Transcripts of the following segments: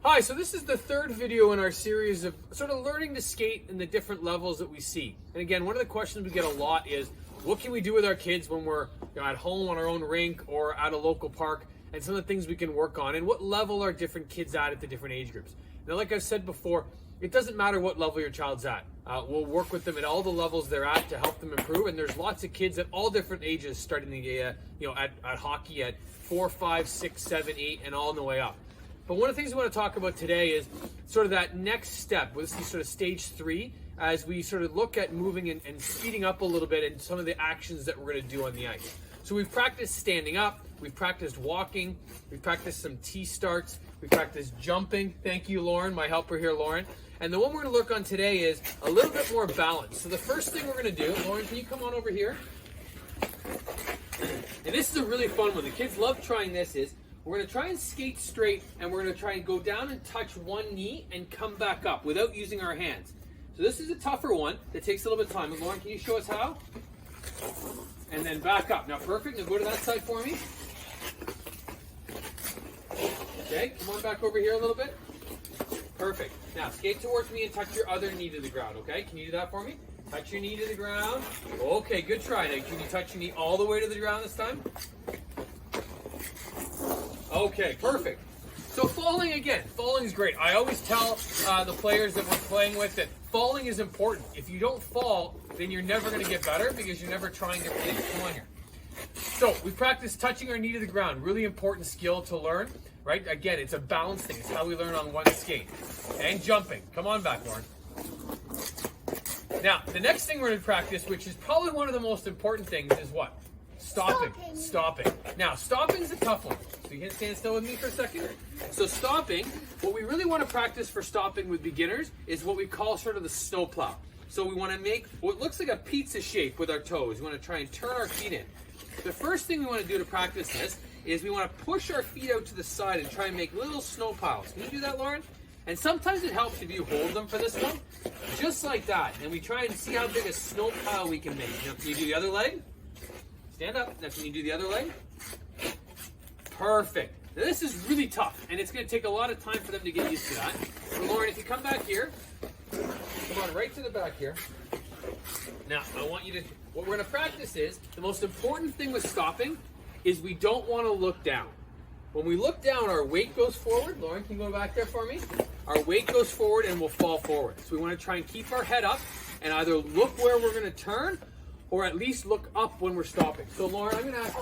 Hi, so this is the third video in our series of sort of learning to skate in the different levels that we see. And again, one of the questions we get a lot is, what can we do with our kids when we're at home on our own rink or at a local park, and some of the things we can work on, and what level are different kids at the different age groups. Now, like I've said before, it doesn't matter what level your child's at. We'll work with them at all the levels they're at to help them improve, and there's lots of kids at all different ages starting the at hockey at 4, 5, 6, 7, 8, and all the way up. But one of the things we want to talk about today is sort of that next step. This is sort of stage 3 as we sort of look at moving and speeding up a little bit in some of the actions that we're going to do on the ice. So we've practiced standing up, we've practiced walking, we've practiced some T-starts, we've practiced jumping. Thank you, Lauren, my helper here, Lauren. And the one we're going to look on today is a little bit more balance. So the first thing we're going to do, Lauren, can you come on over here? And this is a really fun one. The kids love trying this. We're going to try and skate straight, and we're going to try and go down and touch one knee and come back up without using our hands. So this is a tougher one that takes a little bit of time. And Lauren, can you show us how? And then back up. Now, perfect. Now go to that side for me. Okay, come on back over here a little bit. Perfect. Now, skate towards me and touch your other knee to the ground, okay? Can you do that for me? Touch your knee to the ground. Okay, good try. Now, can you touch your knee all the way to the ground this time? Okay, perfect. So falling again. Falling is great. I always tell the players that we're playing with that falling is important. If you don't fall, then you're never going to get better because you're never trying to play. Come on here. So we practice touching our knee to the ground. Really important skill to learn, right? Again, it's a balance thing. It's how we learn on one skate. And jumping. Come on back, Lauren. Now, the next thing we're going to practice, which is probably one of the most important things, is what? Stopping. Now, stopping is a tough one. So you can stand still with me for a second. So stopping, what we really want to practice for stopping with beginners is what we call sort of the snowplow. So we want to make what looks like a pizza shape with our toes. We want to try and turn our feet in. The first thing we want to do to practice this is we want to push our feet out to the side and try and make little snow piles. Can you do that, Lauren? And sometimes it helps if you hold them for this one, just like that. And we try and see how big a snow pile we can make. Now, can you do the other leg? Stand up. Now, can you do the other leg? Perfect. Now, this is really tough, and it's going to take a lot of time for them to get used to that. So, Lauren, if you come back here, come on right to the back here. Now, I want you to, what we're going to practice is, the most important thing with stopping is we don't want to look down. When we look down, our weight goes forward. Lauren, can you go back there for me? Our weight goes forward and we'll fall forward. So we want to try and keep our head up and either look where we're going to turn or at least look up when we're stopping. So Lauren, I'm going to ask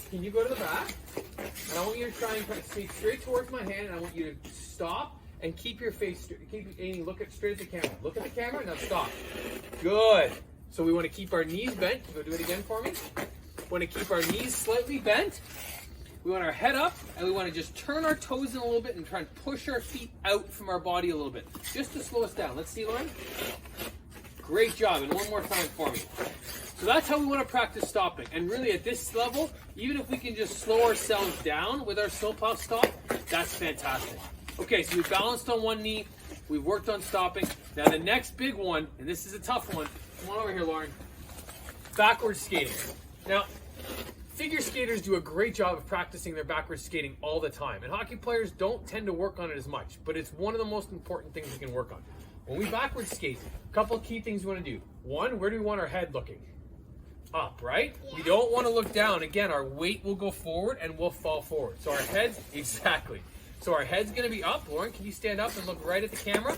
can you go to the back? And I want you to try and skate straight towards my hand, and I want you to stop and keep your face straight. Keep aiming, straight at the camera. Look at the camera, now stop. Good. So we want to keep our knees bent. Go do it again for me. We want to keep our knees slightly bent. We want our head up, and we want to just turn our toes in a little bit and try and push our feet out from our body a little bit, just to slow us down. Let's see, Lauren. Great job, and one more time for me. So that's how we want to practice stopping. And really at this level, even if we can just slow ourselves down with our snowplow stop, that's fantastic. Okay, so we balanced on one knee, we've worked on stopping. Now the next big one, and this is a tough one, come on over here, Lauren. Backwards skating. Now, figure skaters do a great job of practicing their backwards skating all the time. And hockey players don't tend to work on it as much, but it's one of the most important things we can work on. When we backwards skate, a couple of key things we want to do. One, where do we want our head looking? Up, right? Yeah. We don't want to look down. Again, our weight will go forward and we'll fall forward. So our head's, exactly. So our head's going to be up. Lauren, can you stand up and look right at the camera?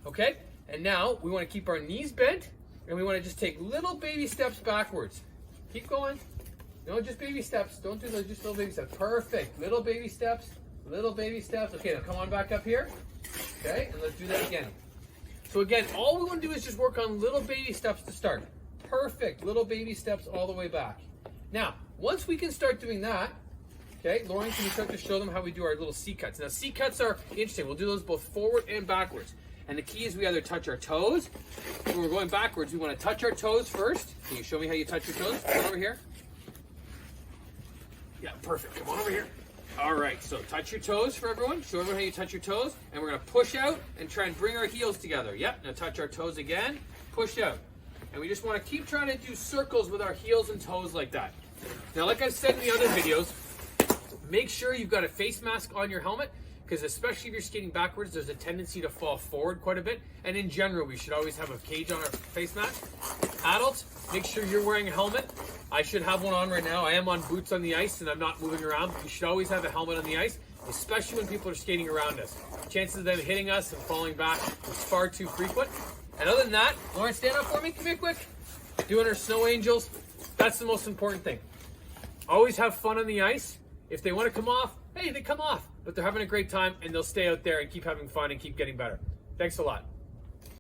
Okay? And now we want to keep our knees bent and we want to just take little baby steps backwards. Keep going. No, just baby steps. Don't do those, just little baby steps. Perfect. Little baby steps. Little baby steps. Okay, now come on back up here. Okay, and let's do that again. So again, all we want to do is just work on little baby steps to start. Perfect. Little baby steps all the way back. Now, once we can start doing that, okay, Lauren, can you start to show them how we do our little C-cuts? Now, C-cuts are interesting. We'll do those both forward and backwards. And the key is we either touch our toes. When we're going backwards, we want to touch our toes first. Can you show me how you touch your toes? Come over here. Yeah, perfect. Come on over here. All right, so touch your toes for everyone. Show everyone how you touch your toes. And we're going to push out and try and bring our heels together. Yep, now touch our toes again. Push out. And we just want to keep trying to do circles with our heels and toes like that. Now, like I've said in the other videos, Make sure you've got a face mask on your helmet, because especially if you're skating backwards, there's a tendency to fall forward quite a bit. And in general, we should always have a cage on our face mask. Adults, make sure you're wearing a helmet. I should have one on right now. I am on boots on the ice and I'm not moving around. You should always have a helmet on the ice, especially when people are skating around us. Chances of them hitting us and falling back is far too frequent. And other than that, Lauren, stand up for me. Come here quick. Doing our snow angels. That's the most important thing. Always have fun on the ice. If they want to come off, hey, they come off. But they're having a great time and they'll stay out there and keep having fun and keep getting better. Thanks a lot.